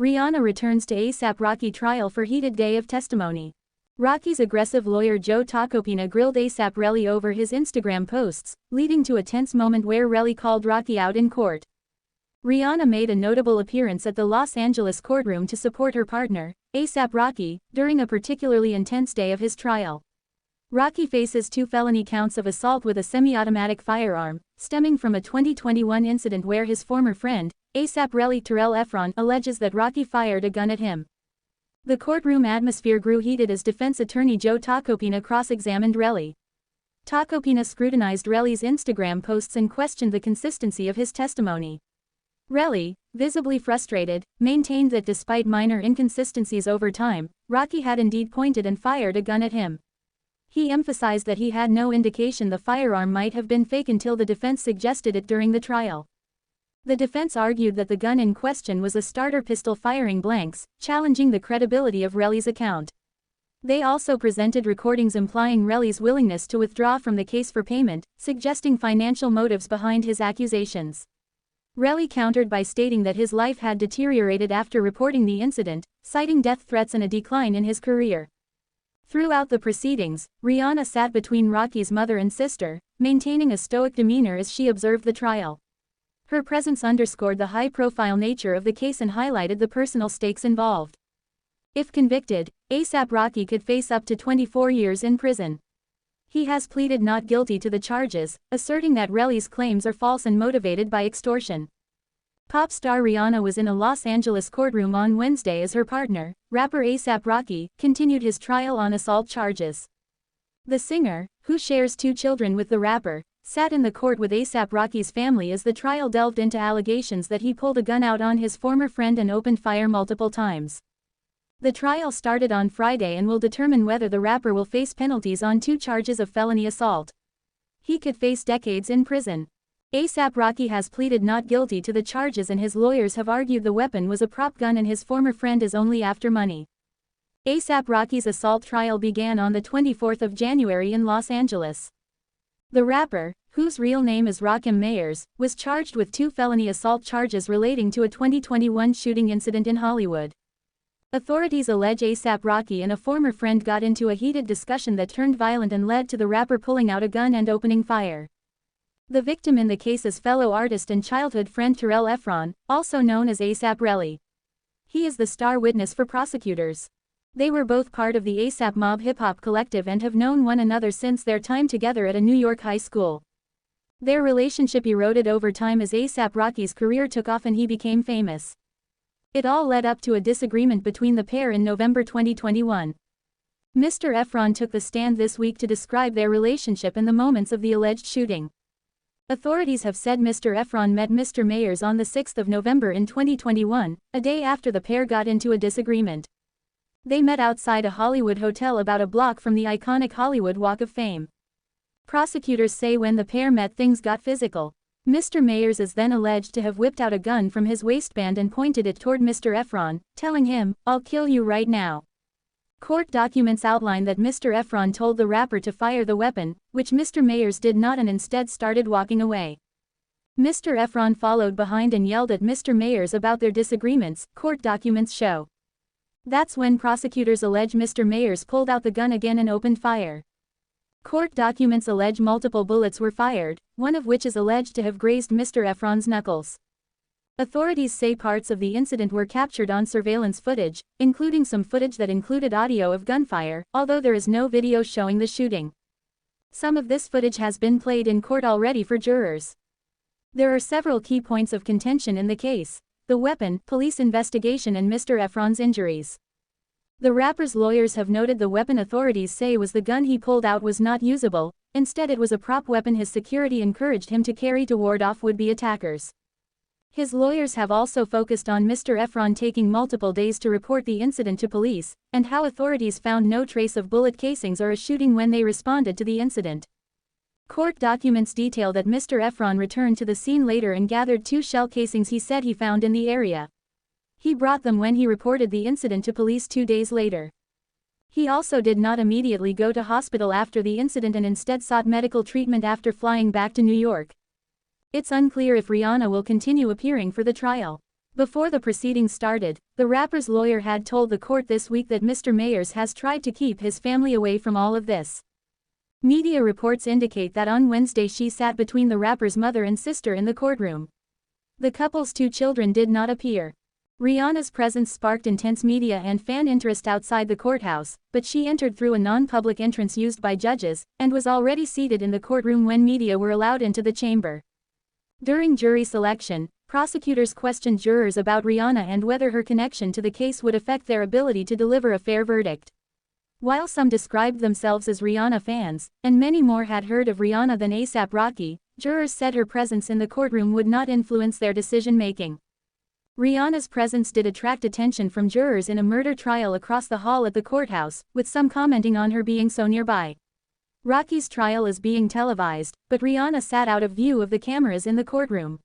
Rihanna returns to A$AP Rocky trial for heated day of testimony. Rocky's aggressive lawyer Joe Tacopina grilled A$AP Rocky over his Instagram posts, leading to a tense moment where Rocky called Rocky out in court. Rihanna made a notable appearance at the Los Angeles courtroom to support her partner, A$AP Rocky, during a particularly intense day of his trial. Rocky faces 2 felony counts of assault with a semi-automatic firearm, stemming from a 2021 incident where his former friend, A$AP Rocky Terrell Efron, alleges that Rocky fired a gun at him. The courtroom atmosphere grew heated as defense attorney Joe Tacopina cross-examined Rocky. Tacopina scrutinized Rocky's Instagram posts and questioned the consistency of his testimony. Rocky, visibly frustrated, maintained that despite minor inconsistencies over time, Rocky had indeed pointed and fired a gun at him. He emphasized that he had no indication the firearm might have been fake until the defense suggested it during the trial. The defense argued that the gun in question was a starter pistol firing blanks, challenging the credibility of Rocky's account. They also presented recordings implying Rocky's willingness to withdraw from the case for payment, suggesting financial motives behind his accusations. Rocky countered by stating that his life had deteriorated after reporting the incident, citing death threats and a decline in his career. Throughout the proceedings, Rihanna sat between Rocky's mother and sister, maintaining a stoic demeanor as she observed the trial. Her presence underscored the high-profile nature of the case and highlighted the personal stakes involved. If convicted, A$AP Rocky could face up to 24 years in prison. He has pleaded not guilty to the charges, asserting that Rocky's claims are false and motivated by extortion. Pop star Rihanna was in a Los Angeles courtroom on Wednesday as her partner, rapper A$AP Rocky, continued his trial on assault charges. The singer, who shares 2 children with the rapper, sat in the court with A$AP Rocky's family as the trial delved into allegations that he pulled a gun out on his former friend and opened fire multiple times. The trial started on Friday and will determine whether the rapper will face penalties on 2 charges of felony assault. He could face decades in prison. A$AP Rocky has pleaded not guilty to the charges and his lawyers have argued the weapon was a prop gun and his former friend is only after money. A$AP Rocky's assault trial began on the 24th of January in Los Angeles. The rapper, whose real name is Rakim Mayers, was charged with 2 felony assault charges relating to a 2021 shooting incident in Hollywood. Authorities allege A$AP Rocky and a former friend got into a heated discussion that turned violent and led to the rapper pulling out a gun and opening fire. The victim in the case is fellow artist and childhood friend Terrell Efron, also known as A$AP Rocky. He is the star witness for prosecutors. They were both part of the A$AP Mob hip-hop collective and have known one another since their time together at a New York high school. Their relationship eroded over time as A$AP Rocky's career took off and he became famous. It all led up to a disagreement between the pair in November 2021. Mr. Efron took the stand this week to describe their relationship and the moments of the alleged shooting. Authorities have said Mr. Efron met Mr. Mayers on the 6th of November in 2021, a day after the pair got into a disagreement. They met outside a Hollywood hotel about a block from the iconic Hollywood Walk of Fame. Prosecutors say when the pair met things got physical. Mr. Mayers is then alleged to have whipped out a gun from his waistband and pointed it toward Mr. Efron, telling him, "I'll kill you right now." Court documents outline that Mr. Efron told the rapper to fire the weapon, which Mr. Mayers did not and instead started walking away. Mr. Efron followed behind and yelled at Mr. Mayers about their disagreements, court documents show. That's when prosecutors allege Mr. Mayers pulled out the gun again and opened fire. Court documents allege multiple bullets were fired, one of which is alleged to have grazed Mr. Efron's knuckles. Authorities say parts of the incident were captured on surveillance footage, including some footage that included audio of gunfire, although there is no video showing the shooting. Some of this footage has been played in court already for jurors. There are several key points of contention in the case: the weapon, police investigation and Mr. Efron's injuries. The rapper's lawyers have noted the weapon authorities say was the gun he pulled out was not usable, instead it was a prop weapon his security encouraged him to carry to ward off would-be attackers. His lawyers have also focused on Mr. Efron taking multiple days to report the incident to police, and how authorities found no trace of bullet casings or a shooting when they responded to the incident. Court documents detail that Mr. Efron returned to the scene later and gathered 2 shell casings he said he found in the area. He brought them when he reported the incident to police 2 days later. He also did not immediately go to hospital after the incident and instead sought medical treatment after flying back to New York. It's unclear if Rihanna will continue appearing for the trial. Before the proceedings started, the rapper's lawyer had told the court this week that Mr. Mayers has tried to keep his family away from all of this. Media reports indicate that on Wednesday she sat between the rapper's mother and sister in the courtroom. The couple's 2 children did not appear. Rihanna's presence sparked intense media and fan interest outside the courthouse, but she entered through a non-public entrance used by judges, and was already seated in the courtroom when media were allowed into the chamber. During jury selection, prosecutors questioned jurors about Rihanna and whether her connection to the case would affect their ability to deliver a fair verdict. While some described themselves as Rihanna fans, and many more had heard of Rihanna than A$AP Rocky, jurors said her presence in the courtroom would not influence their decision-making. Rihanna's presence did attract attention from jurors in a murder trial across the hall at the courthouse, with some commenting on her being so nearby. Rocky's trial is being televised, but Rihanna sat out of view of the cameras in the courtroom.